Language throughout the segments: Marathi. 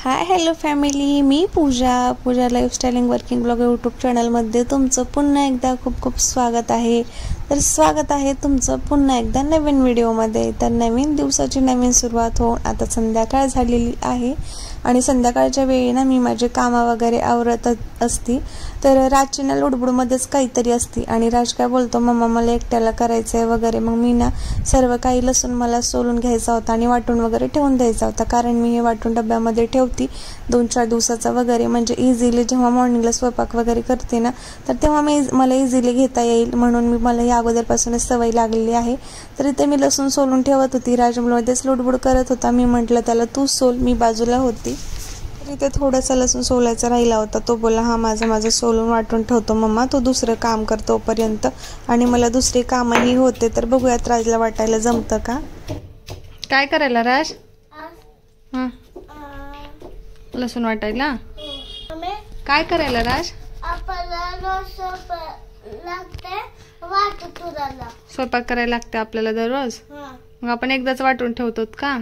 हाय हॅलो फॅमिली, मी पूजा लाईफस्टाईलिंग वर्किंग ब्लॉग यूट्यूब चॅनलमध्ये तुमचं पुन्हा एकदा खूप खूप स्वागत आहे। तर स्वागत आहे तुमचं पुन्हा एकदा नवीन व्हिडिओमध्ये। तर नवीन दिवसाची नवीन सुरुवात होऊन आता संध्याकाळ झालेली आहे आणि संध्याकाळच्या वेळी ना मी माझे कामं वगैरे आवरत असती। तर राजची ना लुडबुडमध्येच काहीतरी असती आणि राज काय बोलतो, मम्मा मला एकट्याला करायचंय वगैरे। मग मी ना सर्व काही लसूण मला सोलून घ्यायचा होता आणि वाटून वगैरे ठेवून द्यायचा होता, कारण मी हे वाटून डब्यामध्ये ठेवती 2-4 दिवसाचा वगैरे, म्हणजे इझिली जेव्हा मॉर्निंगला स्वयंपाक वगैरे करते ना तर तेव्हा मला इझिली घेता येईल म्हणून मला या अगोदरपासूनच सवय लागलेली आहे। तर इथे मी लसूण सोलून ठेवत होती, राजमध्येच लुडबुड करत होता। मी म्हटलं त्याला तू सोल, मी बाजूला होती। तर इथे थोडासा लसूण सोलायचा राहिला होता, तो बोला हा माझं सोलून वाटून ठेवतो मम्मा, तो दुसरं काम करतो पर्यंत आणि मला दुसरे कामही होते। तर बघूयात राजला वाटायला जमतं का। काय करायला राज? लसूण वाटायला काय करायला राज? स्वयंपाक करायला लागते आपल्याला दररोज, मग आपण एकदाच वाटून ठेवतो का?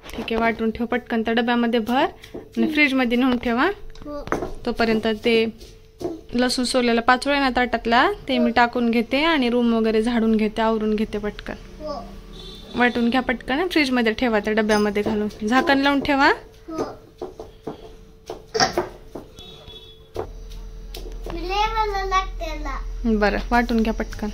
ठीक आहे, वाटून ठेव पटकन, त्या डब्यामध्ये भर आणि फ्रीज मध्ये नेऊन ठेवा। तोपर्यंत ते लसूण सोललेला पाचोळा ना ताटातला ते मी टाकून घेते आणि रूम वगैरे झाडून घेते, आवरून घेते पटकन। वाटून घ्या पटकन, फ्रीज मध्ये ठेवा, त्या डब्यामध्ये घालून झाकण लावून ठेवा। बरं, वाटून घ्या पटकन।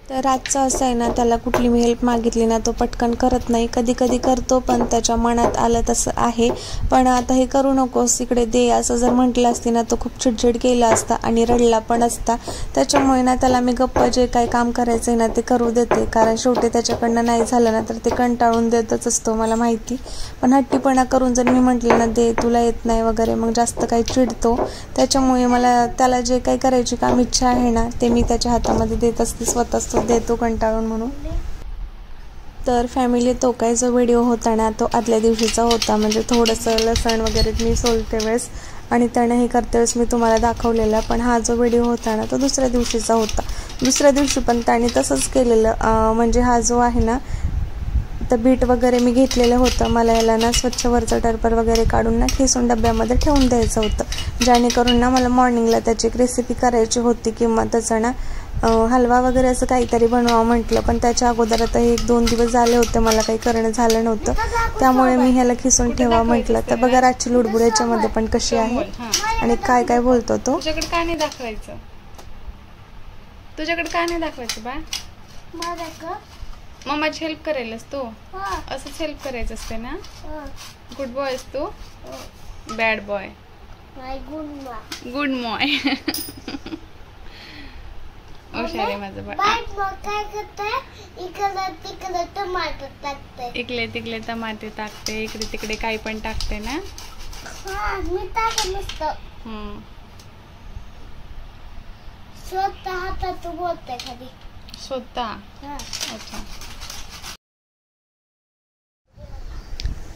तर राजचं असं आहे ना, त्याला कुठली मी हेल्प मागितली ना तो पटकन करत नाही, कधी कधी करतो पण त्याच्या मनात आलं तसं आहे। पण आता हे करू नकोस इकडे दे असं जर म्हटलं असते ना तो खूप चिडचिड केला असता आणि रडला पण असता। त्याच्यामुळे ना त्याला मी गप्प जे काही काम करायचंय ना ते करू देते, कारण शेवटी त्याच्याकडनं नाही झालं ना तर ते कंटाळून देतच असतो मला माहिती। पण हट्टीपणा करून जर मी म्हटलं ना दे तुला येत नाही वगैरे मग जास्त काही चिडतो। त्याच्यामुळे मला त्याला जे काही करायची काम इच्छा आहे ना ते मी त्याच्या हातामध्ये देत असते, स्वतःच देतो कंटाळून म्हणून। तर फॅमिली, तो काय जो व्हिडिओ होता ना तो आदल्या दिवशीचा होता, म्हणजे थोडंसं लसण वगैरे मी सोलते वेळेस आणि त्याने हे करते वेळेस मी तुम्हाला दाखवलेला। पण हा जो व्हिडिओ होता ना तो दुसऱ्या दिवशीचा होता। दुसऱ्या दिवशी पण त्याने तसंच केलेलं, म्हणजे हा जो आहे ना तर बीट वगैरे मी घेतलेलं होतं, मला याला ना स्वच्छ वरचं टर्पर वगैरे काढून ना खिसून डब्यामध्ये ठेवून द्यायचं होतं, जेणेकरून ना मला मॉर्निंगला त्याची एक रेसिपी करायची होती किंवा त्याचा ना हलवा वगैरे असं काहीतरी बनवावं म्हटलं। पण त्याच्या अगोदर आता 1-2 दिवस झाले होते मला काही करणं झालं नव्हतं, त्यामुळे मी ह्याला खिसून ठेवा म्हटलं। तर बघा राजची लुडबुड याच्यामध्ये पण कशी आहे आणि काय काय बोलतो तो। तुझ्याकडे का नाही दाखवायचं, तुझ्याकडे का नाही दाखवायचं बा? मम्माची हेल्प करायलास तू, असंच हेल्प करायचं असते ना। गुड बॉय आहेस तू, बॅड बॉय, गुड बॉय। हुशार आहे माझं बाळ। इकडे तिकडे टमाटे टाकते, इकडे तिकडे काही पण टाकते ना। स्वतः हातात बोलते खाली स्वतः। अच्छा,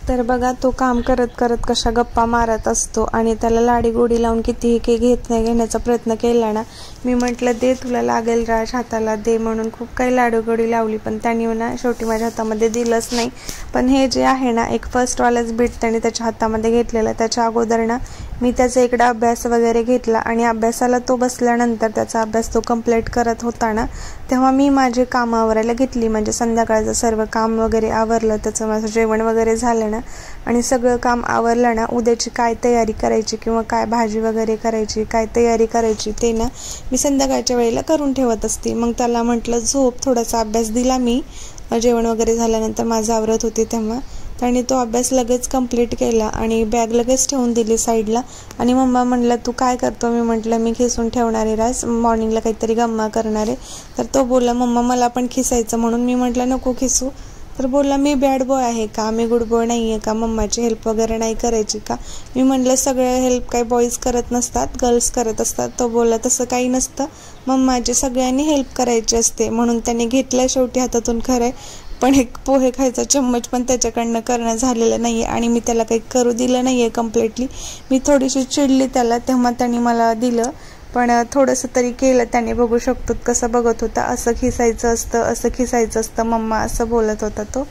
तर बघा तो काम करत करत कशा गप्पा मारत असतो आणि त्याला लाडी गोडी लावून कितीही काही घेण्याचा प्रयत्न केला ना, मी म्हटलं दे तुला लागेल राज हाताला दे म्हणून खूप काही लाडूगोडी लावली, पण त्याने ना शेवटी माझ्या हातामध्ये दिलंच नाही। पण हे जे आहे ना एक फर्स्टवालाच बीट त्याने त्याच्या हातामध्ये घेतलेलं, त्याच्या अगोदर ना मी त्याचा इकडं अभ्यास वगैरे घेतला आणि अभ्यासाला तो बसल्यानंतर त्याचा अभ्यास तो कंप्लीट करत होता ना तेव्हा मी माझे काम आवरायला घेतली, म्हणजे संध्याकाळचं सर्व काम वगैरे आवरलं, त्याचं माझं जेवण वगैरे झालं ना आणि सगळं काम आवरलं ना, उद्याची काय तयारी करायची किंवा काय भाजी वगैरे करायची, काय तयारी करायची ते ना मी संध्याकाळच्या वेळेला करून ठेवत असते। मग त्याला म्हटलं झोप, थोडासा अभ्यास दिला मी जेवण वगैरे झाल्यानंतर माझं आवरत होते तेव्हा, त्याने तो अभ्यास लगेच कंप्लीट केला आणि बॅग लगेच ठेवून दिली साईडला। आणि मम्मा म्हणलं तू काय करतो, मी म्हटलं मी खिसून ठेवणार आहे राज, मॉर्निंगला काहीतरी गम्मा करणार आहे। तर तो बोलला मम्मा मला पण खिसायचं, म्हणून मी म्हटलं नको खिसू। तर बोलला मी बॅड बॉय आहे का, मी गुड बॉय नाही आहे का, मम्माची हेल्प वगैरे नाही करायची का? मी म्हटलं सगळं हेल्प काही बॉईज करत नसतात, गर्ल्स करत असतात। तो बोलला तसं काही नसतं, मम्माची सगळ्यांनी हेल्प करायची असते। म्हणून त्याने घेतलं शेवटी हातातून खरंय, पण एक पोहे खायचा चम्मच पण त्याच्याकडनं करणं झालेलं नाही आहे आणि मी त्याला काही करू दिलं नाही आहे कम्प्लिटली। मी थोडीशी चिडली त्याला, तेव्हा त्याने मला दिलं, पण थोडंसं तरी केलं त्याने, बघू शकतो कसं बघत होता, असं खिसायचं असतं, असं खिसायचं असतं मम्मा असं बोलत होता तो।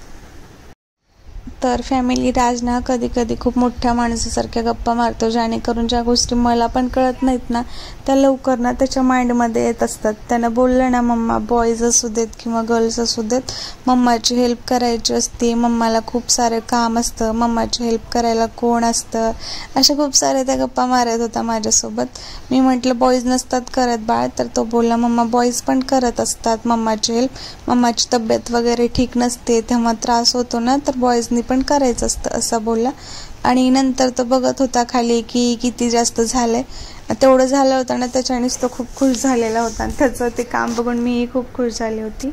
तर फॅमिली, राजना कधी कधी खूप मोठ्या माणसासारख्या गप्पा मारतो, जेणेकरून ज्या गोष्टी मला पण कळत नाहीत ना त्या लवकर ना त्याच्या माइंडमध्ये येत असतात. त्यानं बोललं ना, मम्मा बॉईज असू देत किंवा गर्ल्स असू देत, मम्माची हेल्प करायची असते, मम्माला खूप सारं काम असतं, मम्माची हेल्प करायला कोण असतं, अशा खूप साऱ्या त्या गप्पा मारत होता माझ्यासोबत. मी म्हटलं बॉईज नसतात करत बाळ, तर तो बोलला मम्मा बॉईज पण करत असतात मम्माची हेल्प, मम्माची तब्येत वगैरे ठीक नसते तेव्हा त्रास होतो ना, तर बॉईजनी पण करायचं असतं असं बोलला. आणि नंतर तो बघत होता खाली की किती जास्त झालंय. तेवढं झालं होतं ना त्याच्यानेच तो खूप खुश झालेला होता, आणि त्याचं ते काम बघून मीही खूप खुश झाली होती.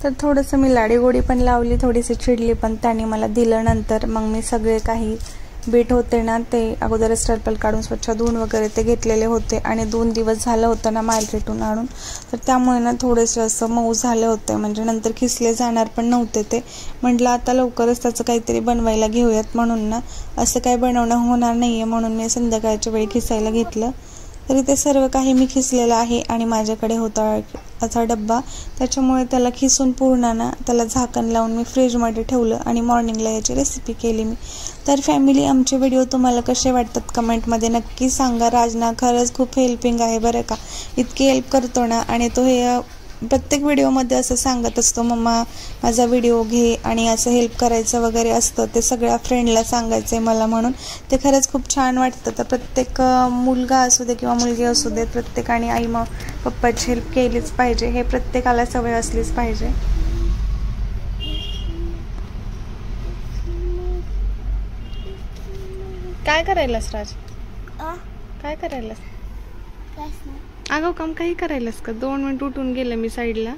तर थोडंसं मी लाडीगोडी पण लावली, थोडीशी चिडली पण त्याने मला दिलं. नंतर मग मी सगळे काही बीट होते ना ते अगोदरच टर्पल काढून स्वच्छ धुवून वगैरे ते घेतलेले होते, आणि 2 दिवस झालं होतं ना मार्केटून आणून, तर त्यामुळे ना थोडेसे असं मऊ झाले होते, म्हणजे नंतर खिसले जाणार पण नव्हते ते. म्हटलं आता लवकरच त्याचं काहीतरी बनवायला घेऊयात, म्हणून ना असं काही बनवणं होणार नाही आहे, म्हणून मी संध्याकाळच्या वेळी खिसायला घेतलं. तरी ते सर्व काही मी खिसलेलं आहे, आणि माझ्याकडे होता असा डब्बा, त्याच्यामुळे त्याला खिसून पूर्ण ना त्याला झाकण लावून मी फ्रीजमध्ये ठेवलं, आणि मॉर्निंगला याची रेसिपी केली मी. तर फॅमिली, आमचे व्हिडिओ तुम्हाला कसे वाटतात कमेंटमध्ये नक्की सांगा. राजना खरंच खूप हेल्पिंग आहे बरं का, इतकी हेल्प करतो ना, आणि तो हे प्रत्येक व्हिडिओमध्ये असं सांगत असतो मम्मा माझा व्हिडिओ घे, आणि असं हेल्प करायचं वगैरे असतं, ते सगळ्या फ्रेंडला सांगायचं आहे मला, म्हणून ते खरंच खूप छान वाटतं. तर प्रत्येक मुलगा असू दे किंवा मुलगी असू दे, प्रत्येकाने आई पप्पाची हेल्प केलीच पाहिजे, हे प्रत्येकाला सवय असलीच पाहिजे. काय करायलास राज? काय करायलास? आगाऊ काम काही करायलास का? 2 मिनिट उठून गेलं मी साईडला.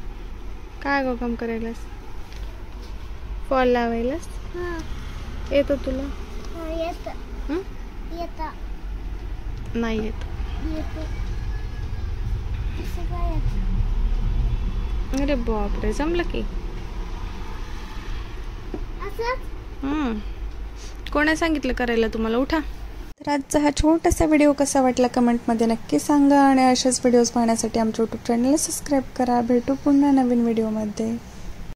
काय आगाऊ काम करायलास? फॉल लावायलास? येतो तुला? नाही येत. अरे बापरे, जमलं की. कोणा सांगितलं करायला तुम्हाला? उठा. तर आजचा हा छोटासा व्हिडिओ कसा वाटला कमेंटमध्ये नक्की सांगा, आणि असेच व्हिडिओज पाहण्यासाठी आमच्या यूट्यूब चॅनलला सबस्क्राईब करा. भेटू पुन्हा नवीन व्हिडिओमध्ये.